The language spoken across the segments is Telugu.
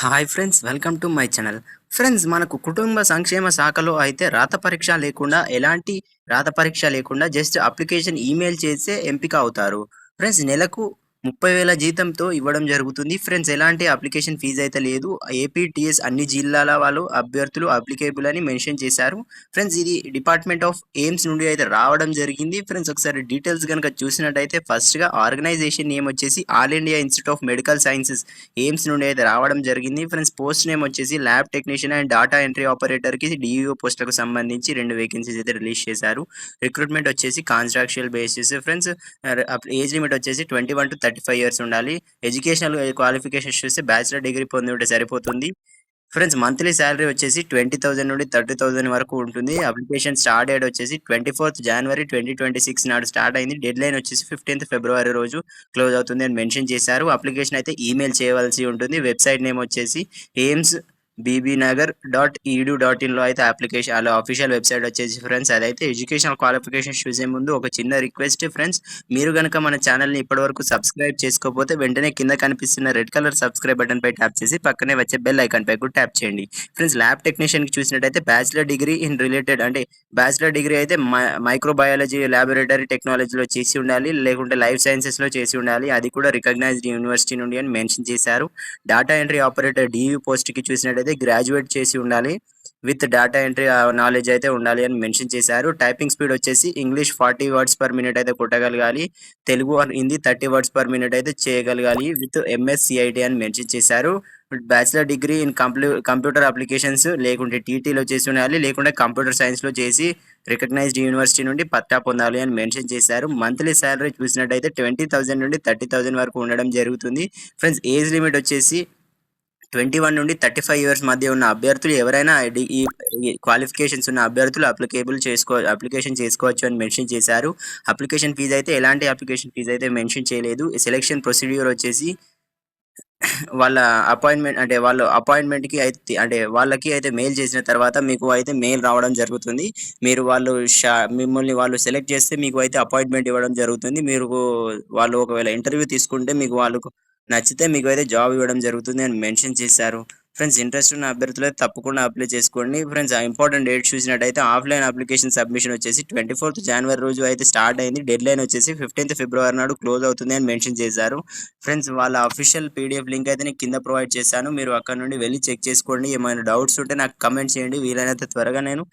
Hi friends, welcome to my channel. Friends, మనకు కుటుంబ సంక్షేమ శాఖలో అయితే రాత పరీక్ష లేకుండా జస్ట్ అప్లికేషన్ ఈమెయిల్ చేసే ఎంపిక అవుతారు. ఫ్రెండ్స్, నెలకు 30,000 జీతంతో ఇవ్వడం జరుగుతుంది. ఫ్రెండ్స్, ఎలాంటి అప్లికేషన్ ఫీజ్ అయితే లేదు. ఏపీ, టీఎస్ అన్ని జిల్లాల వాళ్ళు అభ్యర్థులు అప్లికేబుల్ అని మెన్షన్ చేశారు. ఫ్రెండ్స్, ఇది డిపార్ట్మెంట్ ఆఫ్ ఎయిమ్స్ నుండి అయితే రావడం జరిగింది. ఫ్రెండ్స్, ఒకసారి డీటెయిల్స్ గనుక చూసినట్టయితే ఫస్ట్‌గా ఆర్గనైజేషన్ నేమ్ వచ్చేసి all India institute of medical sciences AIIMS నుండి అయితే రావడం జరిగింది. ఫ్రెండ్స్, పోస్ట్ నేమ్ వచ్చేసి lab technician and data entry ఆపరేటర్‌కి డీఈఓ పోస్టులకు సంబంధించి 2 వేకెన్సీస్ అయితే రిలీజ్ చేశారు. రిక్రూట్‌మెంట్ వచ్చేసి contractual basis. Friends, age limit వచ్చేసి 21-35 ఇయర్స్ ఉండాలి. ఎడ్యుకేషనల్ క్వాలిఫికేషన్స్ చూస్తే బ్యాచిలర్ డిగ్రీ పొంది ఉంటే సరిపోతుంది. ఫ్రెండ్స్, మంత్లీ సాలరీ వచ్చేసి 20,000 నుండి 30,000 వరకు ఉంటుంది. అప్లికేషన్ స్టార్ట్ డేట్ వచ్చేసి 24th January 2026 నాడు స్టార్ట్ అయింది. డెడ్‌లైన్ వచ్చేసి 15th February రోజు క్లోజ్ అవుతుంది అని మెన్షన్ చేశారు. అప్లికేషన్ అయితే ఈమెయిల్ చేయవలసి ఉంటుంది. వెబ్‌సైట్ నేమ్ వచ్చేసి ఎయిమ్స్ bbnagar.edu.inలో అయితే అప్లికేషన్ అలా ఆఫీషియల్ వెబ్‌సైట్ వచ్చేసి ఫ్రెండ్స్, అదైతే ఎడ్యుకేషనల్ క్వాలిఫికేషన్స్ చూసే ముందు ఒక చిన్న రిక్వెస్ట్ ఫ్రెండ్స్, మీరు గనుక మన ఛానెల్‌ని ఇప్పటివరకు సబ్స్క్రైబ్ చేసుకోకపోతే వెంటనే కింద కనిపిస్తున్న రెడ్ కలర్ సబ్స్క్రైబ్ బటన్ పై ట్యాప్ చేసి పక్కనే వచ్చే బెల్ ఐకాన్ పై కూడా ట్యాప్ చేయండి. ఫ్రెండ్స్, ల్యాబ్ టెక్నీషియన్‌కి చూసినట్టయితే బ్యాచిలర్ డిగ్రీ ఇన్ రిలేటెడ్ అంటే బ్యాచిలర్ డిగ్రీ అయితే మైక్రోబయాలజీ లాబొరేటరీ టెక్నాలజీలో చేసి ఉండాలి. లేకుంటే లైఫ్ సైన్సెస్‌లో చేసి ఉండాలి. అది కూడా రికగ్నైజ్డ్ యూనివర్సిటీ నుండి అని మెన్షన్ చేశారు. డాటా ఎంట్రీ ఆపరేటర్ డీఈఓ పోస్ట్‌కి చూసినట్టయితే గ్రాడ్యుయేట్ చేసి ఉండాలి. విత్ డాటా ఎంట్రీ నాలెడ్జ్ అయితే ఉండాలి అని మెన్షన్ చేశారు. టైపింగ్ స్పీడ్ వచ్చేసి ఇంగ్లీష్ 40 వర్డ్స్ పర్ మినిట్ అయితే కొట్టగలగాలి. Telugu or Hindi 30 words per minute అయితే చేయగలగాలి. విత్ ఎంఎస్ సిఐటీ అని మెన్షన్ చేశారు. Bachelor degree in computer applications లేకుంటే టీటీలో చేసి ఉండాలి. లేకుంటే కంప్యూటర్ సైన్స్‌లో చేసి రికగ్నైజ్డ్ యూనివర్సిటీ నుండి పట్టా పొందాలి అని మెన్షన్ చేశారు. మంత్లీ సాలరీ చూసినట్టయితే 20,000 నుండి 30,000 వరకు ఉండడం జరుగుతుంది. ఫ్రెండ్స్, ఏజ్ లిమిట్ వచ్చేసి 21 నుండి 35 ఇయర్స్ మధ్య ఉన్న అభ్యర్థులు ఎవరైనా ఈ క్వాలిఫికేషన్స్ ఉన్న అభ్యర్థులు అప్లికేషన్ చేసుకోవచ్చు అని మెన్షన్ చేశారు. అప్లికేషన్ ఫీజ్ అయితే ఎలాంటి అప్లికేషన్ ఫీజ్ అయితే మెన్షన్ చేయలేదు. సెలక్షన్ ప్రొసీడ్యూర్ వచ్చేసి వాళ్ళ అపాయింట్మెంట్‌కి అయితే అంటే వాళ్ళకి అయితే మెయిల్ చేసిన తర్వాత మీకు అయితే మెయిల్ రావడం జరుగుతుంది. మీరు వాళ్ళు మిమ్మల్ని వాళ్ళు సెలెక్ట్ చేస్తే మీకు అయితే అపాయింట్మెంట్ ఇవ్వడం జరుగుతుంది. వాళ్ళు ఒకవేళ ఇంటర్వ్యూ తీసుకుంటే వాళ్ళకు నచ్చితే మీకు అయితే జాబ్ ఇవ్వడం జరుగుతుంది అని మెన్షన్ చేశారు. ఫ్రెండ్స్, ఇంట్రెస్ట్ ఉన్న అభ్యర్థులైతే తప్పకుండా అప్లై చేసుకోండి. ఫ్రెండ్స్, ఆ ఇంపార్టెంట్ డేట్స్ చూసినట్టయితే ఆఫ్‌లైన్ అప్లికేషన్ సబ్మిషన్ వచ్చేసి 24th January రోజు అయితే స్టార్ట్ అయింది. డెడ్‌లైన్ వచ్చేసి 15th February నాడు క్లోజ్ అవుతుంది అని మెన్షన్ చేశారు. ఫ్రెండ్స్, వాళ్ళ అఫీషియల్ పీడీఎఫ్ లింక్ అయితే నేను కింద ప్రొవైడ్ చేశాను. మీరు అక్కడ నుండి వెళ్లి చెక్ చేసుకోండి. ఏమైనా డౌట్స్ ఉంటే నాకు కామెంట్ చేయండి. వీలైనంత త్వరగా నేను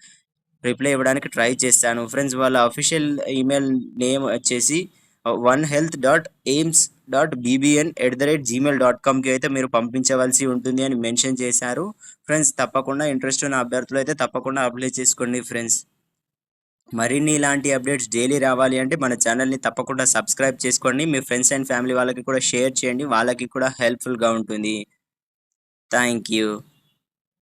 రిప్లై ఇవ్వడానికి ట్రై చేస్తాను. ఫ్రెండ్స్, వాళ్ళ అఫీషియల్ ఈమెయిల్ నేమ్ వచ్చేసి onehealth.aims.bbn@gmail.comకి అయితే మీరు పంపించవలసి ఉంటుంది అని మెన్షన్ చేశారు. ఫ్రెండ్స్, తప్పకుండా ఇంట్రెస్ట్ ఉన్న అభ్యర్థులు అయితే తప్పకుండా అప్లై చేసుకోండి ఫ్రెండ్స్. మరిన్ని ఇలాంటి అప్డేట్స్ డైలీ రావాలి అంటే మన ఛానల్‌ని తప్పకుండా సబ్స్క్రైబ్ చేసుకోండి. మీ ఫ్రెండ్స్ అండ్ ఫ్యామిలీ వాళ్ళకి కూడా షేర్ చేయండి. వాళ్ళకి కూడా హెల్ప్‌ఫుల్‌గా ఉంటుంది. Thank you.